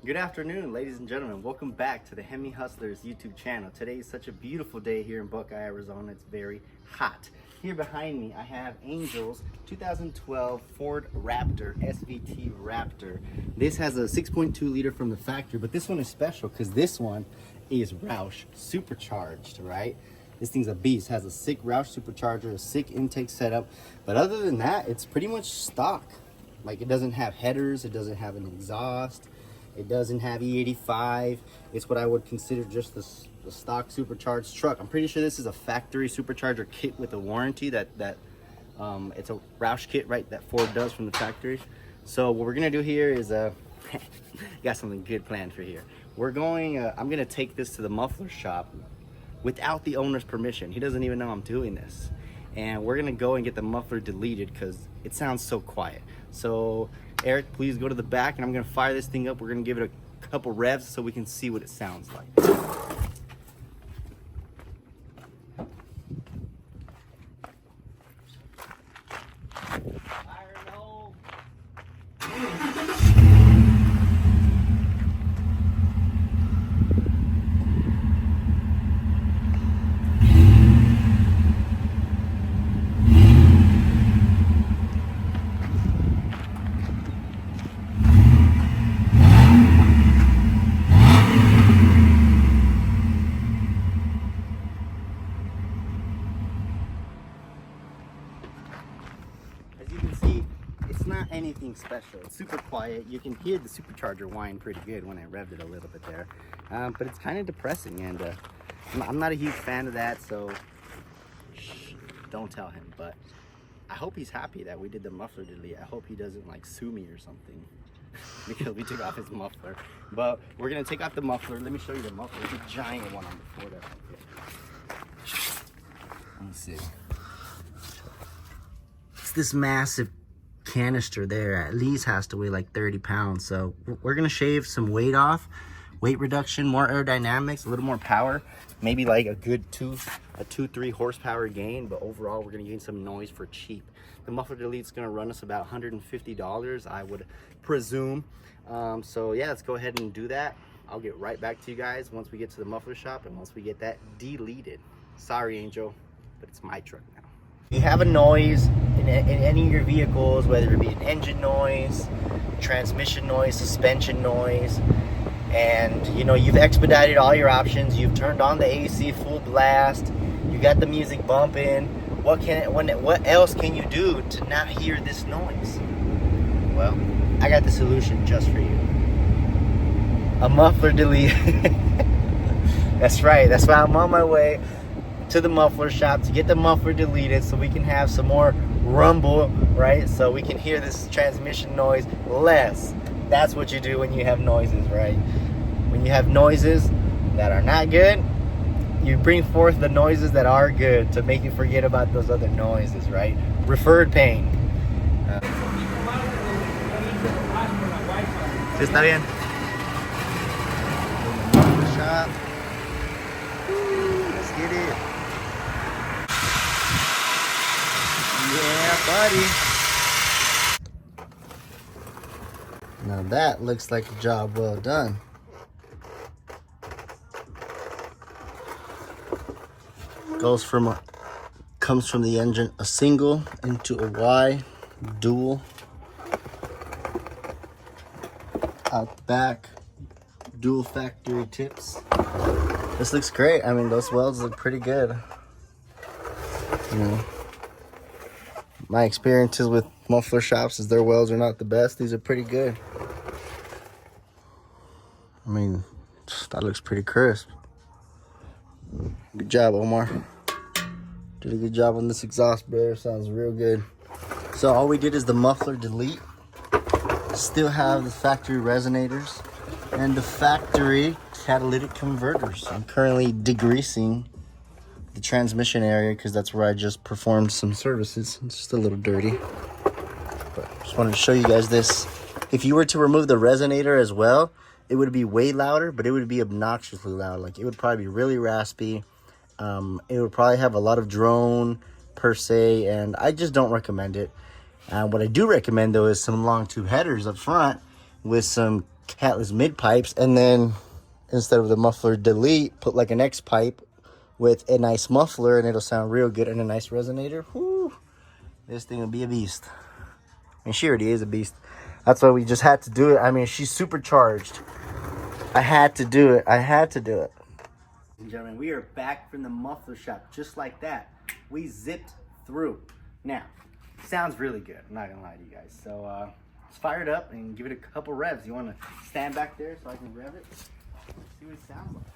Good afternoon, ladies and gentlemen. Welcome back to the Hemi Hustlers YouTube channel. Today is such a beautiful day here in Buckeye, Arizona. It's very hot. Here behind me, I have Angel's 2012 Ford Raptor, SVT Raptor. This has a 6.2 liter from the factory, but this one is special because this one is Roush supercharged, right? This thing's a beast. Has a sick Roush supercharger, a sick intake setup. But other than that, it's pretty much stock. Like, it doesn't have headers, it doesn't have an exhaust. It doesn't have E85. It's what I would consider just the stock supercharged truck. I'm pretty sure this is a factory supercharger kit with a warranty that it's a Roush kit, right, that Ford does from the factory. So what we're gonna do here is got something good planned for here. We're going I'm gonna take this to the muffler shop without the owner's permission. He doesn't even know I'm doing this. And we're gonna go and get the muffler deleted because it sounds so quiet. So Eric, please go to the back and I'm gonna fire this thing up. We're gonna give it a couple revs so we can see what it sounds like. Fire in the hole. As you can see, it's not anything special. It's super quiet. You can hear the supercharger whine pretty good when I revved it a little bit there. But it's kind of depressing, and I'm not a huge fan of that, so shh, don't tell him. But I hope he's happy that we did the muffler delete. I hope he doesn't like sue me or something because we took off his muffler. But we're gonna take off the muffler. Let me show you the muffler. It's a giant one on the Ford. Let me see. This massive canister there at least has to weigh like 30 pounds. So we're gonna shave some weight off, weight reduction, more aerodynamics, a little more power, maybe like a good 2-3 horsepower gain, but overall we're gonna gain some noise for cheap. The muffler delete's gonna run us about $150, I would presume. So yeah, let's go ahead and do that. I'll get right back to you guys once we get to the muffler shop and once we get that deleted. Sorry, Angel, but it's my truck now. You have a noise in any of your vehicles, whether it be an engine noise, transmission noise, suspension noise, and you know you've expedited all your options. You've turned on the AC full blast. You got the music bumping. What else can you do to not hear this noise? Well, I got the solution just for you. A muffler delete. That's right. That's why I'm on my way to the muffler shop to get the muffler deleted so we can have some more rumble, right? So we can hear this transmission noise less. That's what you do when you have noises, right? When you have noises that are not good, you bring forth the noises that are good to make you forget about those other noises, right? Referred pain. ¿Sí está bien? Muffler shop. Let's get it. Yeah, buddy. Now that looks like a job well done. Comes from the engine a single into a Y dual. Out the back, dual factory tips. This looks great. I mean, those welds look pretty good. You know, my experiences with muffler shops is their welds are not the best. These are pretty good. I mean, that looks pretty crisp. Good job, Omar. Did a good job on this exhaust, bro. Sounds real good. So all we did is the muffler delete. Still have the factory resonators and the factory catalytic converters. I'm currently degreasing the transmission area because that's where I just performed some services. It's just a little dirty, but just wanted to show you guys this. If you were to remove the resonator as well, it would be way louder, but it would be obnoxiously loud. Like, it would probably be really raspy. It would probably have a lot of drone per se, and I just don't recommend it. What I do recommend though is some long tube headers up front with some catless mid pipes, and then instead of the muffler delete, put like an X pipe with a nice muffler, and it'll sound real good, and a nice resonator. Whoo, this thing will be a beast. I mean, she already is a beast. That's why we just had to do it. I mean, she's supercharged. I had to do it. I had to do it. Ladies and gentlemen, we are back from the muffler shop, just like that. We zipped through. Now, sounds really good. I'm not gonna lie to you guys. So let's fire it up and give it a couple revs. You want to stand back there so I can rev it? See what it sounds like.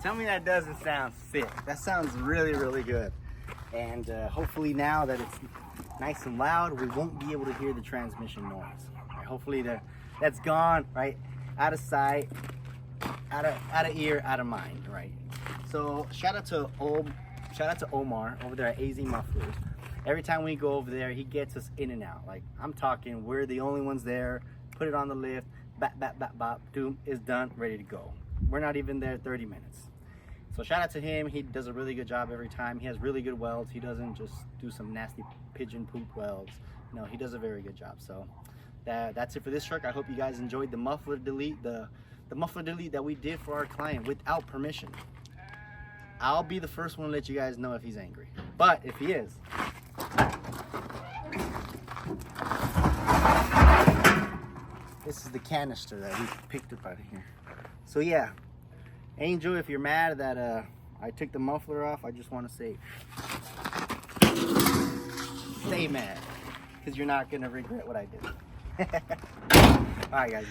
Tell me that doesn't sound sick. That sounds really, really good. And hopefully now that it's nice and loud, we won't be able to hear the transmission noise. Right, hopefully that's gone, right? Out of sight, out of ear, out of mind, right? So shout out to Omar over there at AZ Mufflers. Every time we go over there, he gets us in and out. Like, I'm talking, we're the only ones there. Put it on the lift, bap, bap, bap, bap, doom, is done, ready to go. We're not even there 30 minutes. So shout out to him. He does a really good job every time. He has really good welds. He doesn't just do some nasty pigeon poop welds. No, he does a very good job. So that's it for this truck. I hope you guys enjoyed the muffler delete, the muffler delete that we did for our client without permission. I'll be the first one to let you guys know if he's angry. But if he is, this is the canister that we picked up out of here. So yeah, Angel, if you're mad that I took the muffler off, I just want to say, stay mad, because you're not going to regret what I did. All right, guys.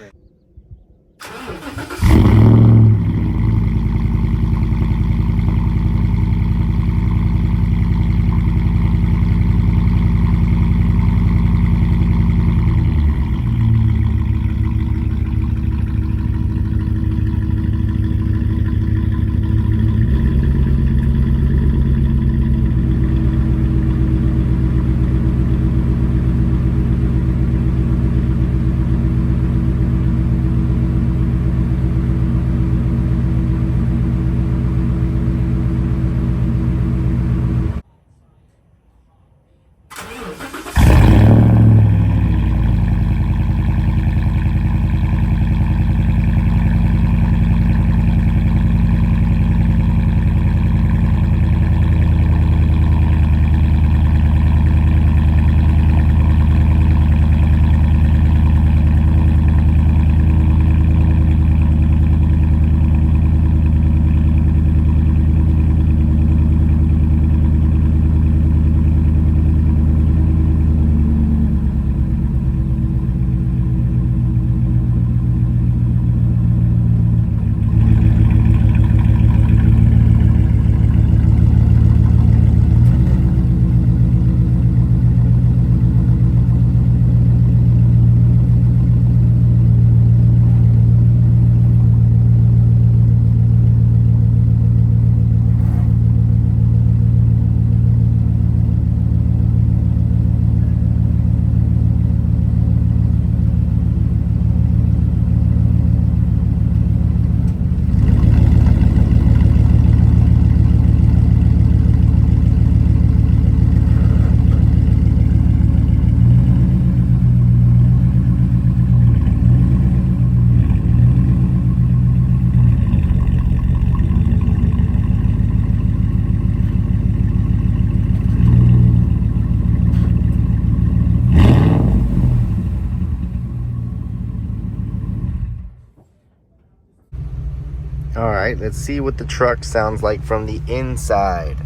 All right, let's see what the truck sounds like from the inside.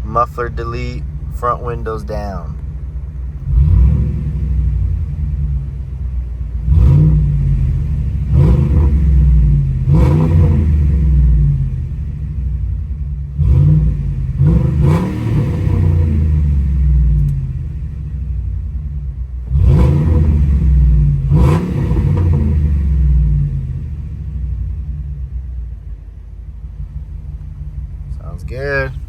Muffler delete, front windows down. good.